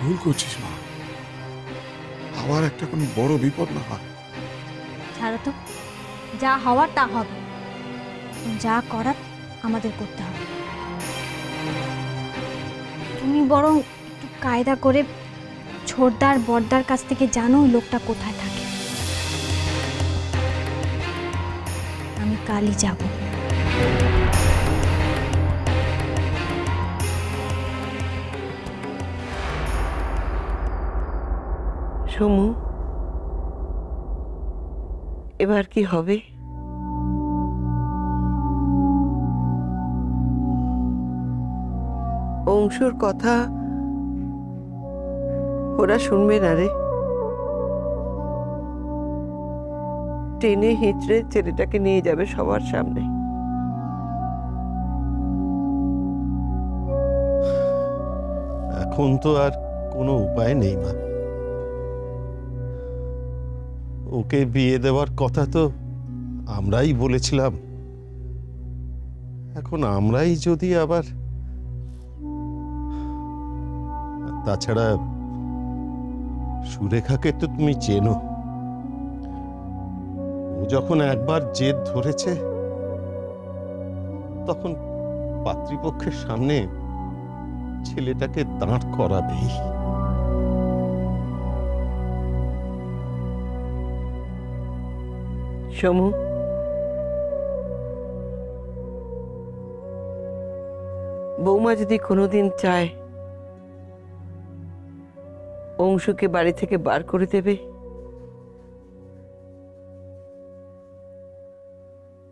ভুল করছিস মা, আবার একটা কোনো বড় বিপদ না হয়। ছাড়ো তো, যা হওয়ার তা হবে, যা করার আমাদের করতে হবে। তুমি বরং একটু কায়দা করে ছোটদার বড়দার কাছ থেকে জানো লোকটা কোথায় থাকে। আমি কালই যাব। সমু, এবার কি হবে? অংশুর কথা ওরা শুনবে না রে। টেনে হিঁচড়ে ছেলেটাকে নিয়ে যাবে সবার সামনে। এখন তো আর কোনো উপায় নেই মা। ওকে বিয়ে দেওয়ার কথা তো আমরাই বলেছিলাম। এখন আমরাই যদি আবার, তাছাড়া সুরেখাকে তো তুমি চেনো, ও যখন একবার জেদ ধরেছে তখন পাত্রীপক্ষের সামনে ছেলেটাকে দাঁড় করাবেই। সমু, বৌমা যদি কোনোদিন চায় অংশুকে বাড়ি থেকে বার করে দেবে,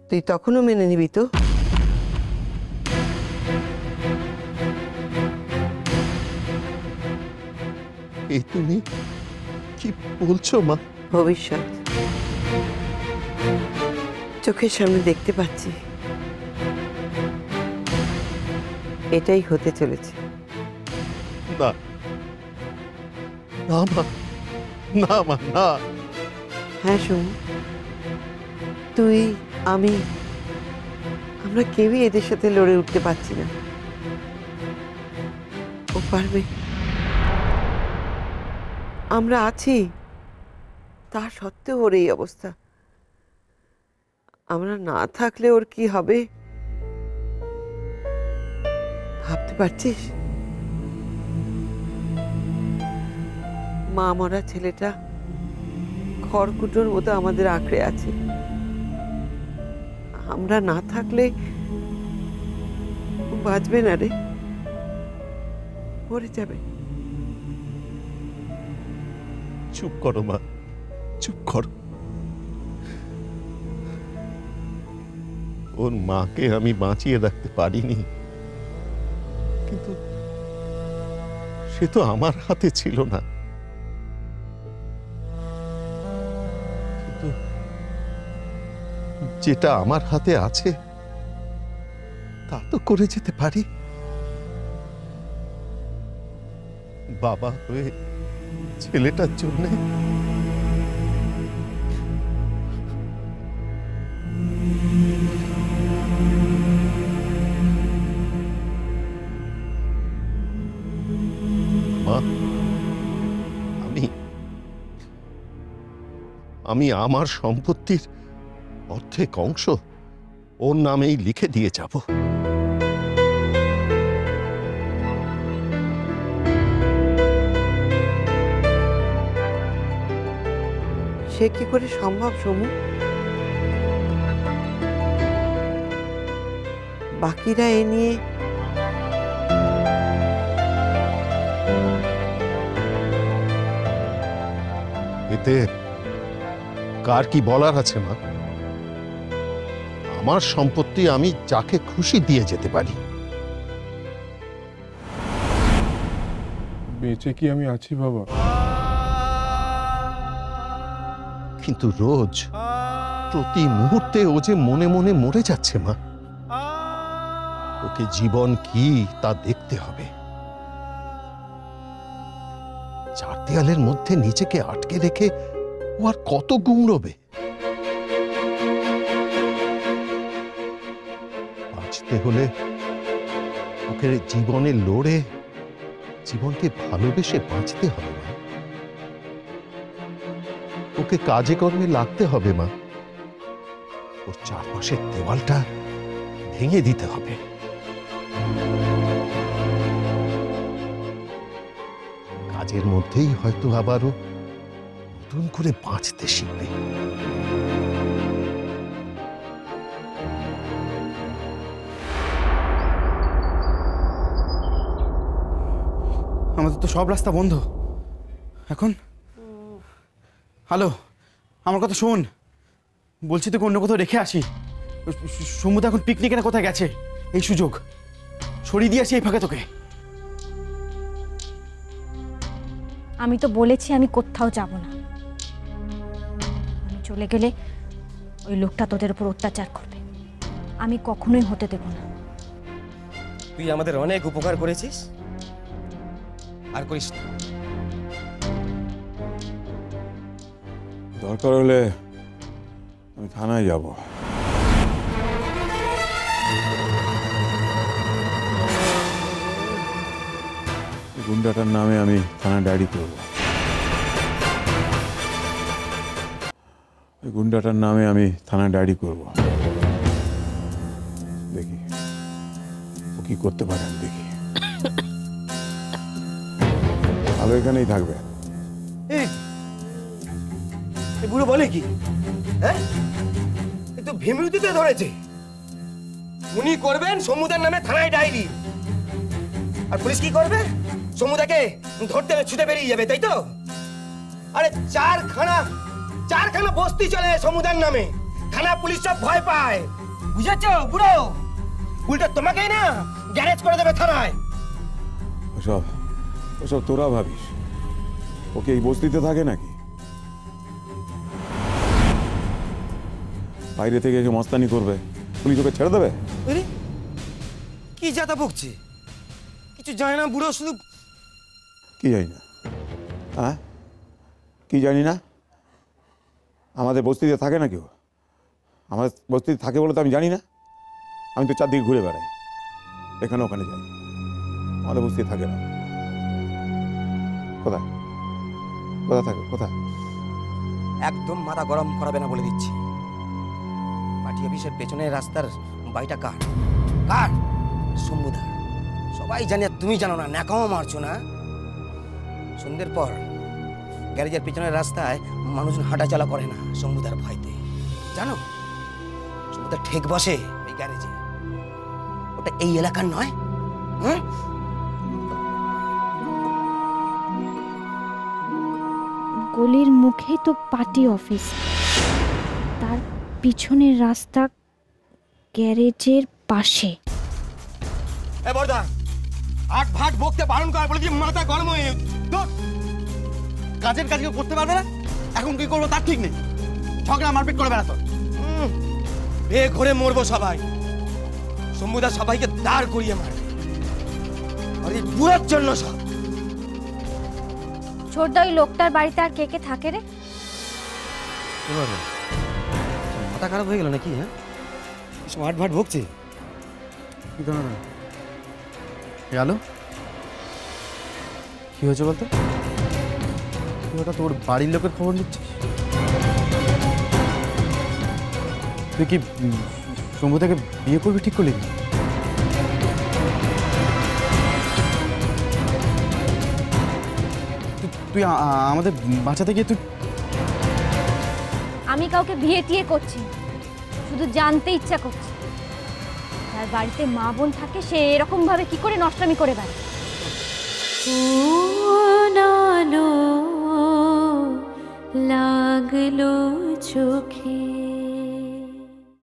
তুই তখনও মেনে নিবি তো? এই তুমি কি বলছো মা? ভবিষ্যৎ চোখের সামনে দেখতে পাচ্ছি, এটাই হতে চলেছে। না না মা, না মা, না। হ্যাঁ সমু, তুই, আমি, আমরা কেউই এদের সাথে লড়ে উঠতে পারছি না। ও পারবে, আমরা আছি, তা সত্ত্বেও ওর এই অবস্থা। আমরা না থাকলে ওর কি হবে ভাবতে পারছিস? মা মরা ছেলেটা খড়কুটোর মতো আমাদের আঁকড়ে আছে। আমরা না থাকলে ও বাঁচবে না রে, মরে যাবে। চুপ করো মা, চুপ করো। ওর মাকে আমি বাঁচিয়ে রাখতে পারিনি, কিন্তু সে তো আমার হাতে ছিল না। কিন্তু যেটা আমার হাতে আছে তা তো করে যেতে পারি। বাবা হয়ে ছেলেটার জন্যে মা, আমি আমার সম্পত্তির অর্ধেক অংশ ওর নামেই লিখে দিয়ে যাব। সে কি করে সম্ভব সমু? বাকিরা এ নিয়ে এতে কার কি বলার আছে মা? আমার সম্পত্তি আমি যাকে খুশি দিয়ে যেতে পারি। বেঁচে কি আমি আছি বাবা? কিন্তু রোজ প্রতি মুহূর্তে ও যে মনে মনে মরে যাচ্ছে মা। ওকে জীবন কি তা দেখতে হবে। চার দেয়ালের মধ্যে নিজেকে আটকে রেখে ও আর কত গুমড়বে? বাঁচতে হলে ওকে জীবনে লড়ে জীবনকে ভালোবেসে বাঁচতে হবে মা। ওকে কাজে কর্মে লাগতে হবে মা। ওর চারপাশের দেওয়ালটা ভেঙে দিতে হবে। কাজের মধ্যেই হয়তো আবারও নতুন করে বাঁচতে শিখবে। আমাদের তো সব রাস্তা বন্ধ এখন। হ্যালো, আমার কথা শোন, বলছি তোকে অন্য কোথাও রেখে আসি। সমুদ্র এখন পিকনিকে না কোথায় গেছে, এই সুযোগ সরিয়ে দিয়ে আসি এই ফাঁকে তোকে। আমি তো বলেছি আমি কোথাও যাব না। আমি চলে গেলে ওই লোকটা তোদের উপর অত্যাচার করবে, আমি কখনোই হতে দেব না। তুই আমাদের অনেক উপকার করেছিস, আর করিস না। দরকার হলে আমি থানায় যাব। গুন্ডাটার নামে আমি থানা ডায়েরি করব। ওই গুন্ডাটার নামে আমি থানা ডায়েরি করব। দেখি ও কি করতে পারে, আমি দেখি। ভালো এখানেই থাকবে। বুড়ো বলে কি? হ্যাঁ, তো ভেমরুতিতে ধরেছে। উনি করবেন সমুদ্রের নামে থানায় ডায়েরি, আর পুলিশ কি করবে? সমুদ্রকে ধরতে ছুটে বেরিয়ে যাবে, তাই তো? আরে চারখানা বস্তি চলে সমুদ্রের নামে, থানা পুলিশ সব ভয় পায়, বুঝেছো বুড়ো? উল্টো তোমাকেই না গ্যারেজ করে দেবে থানায়। ওসব তোরা ভাবিস, ওকে এই বস্তিতে থাকে নাকি? বাইরে থেকে এসে মস্তানি করবে, পুলিশ ওকে ছেড়ে দেবে? কি যাতা বকছে, কিছু জানে না বুড়ো। শুধু কি জানি না? হ্যাঁ, কি জানি না? আমাদের বস্তিতে থাকে না কেউ? আমার বস্তিতে থাকে বলে তো আমি জানি না? আমি তো চারদিকে ঘুরে বেড়াই, এখানে ওখানে যাই, আমাদের বস্তিতে থাকে না। কোথায় কোথায় থাকে, কোথায়? একদম মাথা গরম করাবে না বলে দিচ্ছি। পার্টি অফিসের পেছনের রাস্তার বাড়িটা কার? কার? সমুদ্র। সবাই জানে, তুমি জানো না, ন্যাকামো মারছো না। সন্ধ্যের পর গ্যারেজের পেছনের রাস্তায় মানুষজন হাঁটাচলা করে না সমুদ্রের ভয়তে, জানো? সমুদ্র ঠেক বসে ওই গ্যারেজে। ওটা এই এলাকার নয়? হ্যাঁ, গলির মুখেই তো পার্টি অফিস, তার পিছনের রাস্তা গ্যারেজের পাশে। এ বড়দা, আট ভাট বকতে বারণ কর, বলে যে মাথা গরম হয়ে। কাজের কাজ কেউ করতে পারবে না, এখন কি করবো তার ঠিক নেই। ঝগড়া মারপিট করে বেড়াতো। বে ঘরে মরবো সবাই। সমুদ্র সবাইকে দাঁড় করিয়ে মারে, আর এই বুড়োর জন্য সব। ছোটদা, ওই লোকটার বাড়িতে আর কে কে থাকে রে? মাথা খারাপ হয়ে গেল নাকি? হ্যাঁ, আট ভাট বকছে। গেল কি হয়েছে বলতো? তুই ওটা তোর বাড়ির লোকের খবর নিচ্ছিস? তুই কি শম্ভু থেকে বিয়ে করবি ঠিক করলি? তুই আমাদের বাঁচাতে গিয়ে তুই। আমি কাউকে বিয়ে টিয়ে করছি, শুধু জানতে ইচ্ছা করছে তার বাড়িতে মা বোন থাকে, সে এরকম ভাবে কি করে নষ্টামি করে বেড়ায়। লাগলো চোখে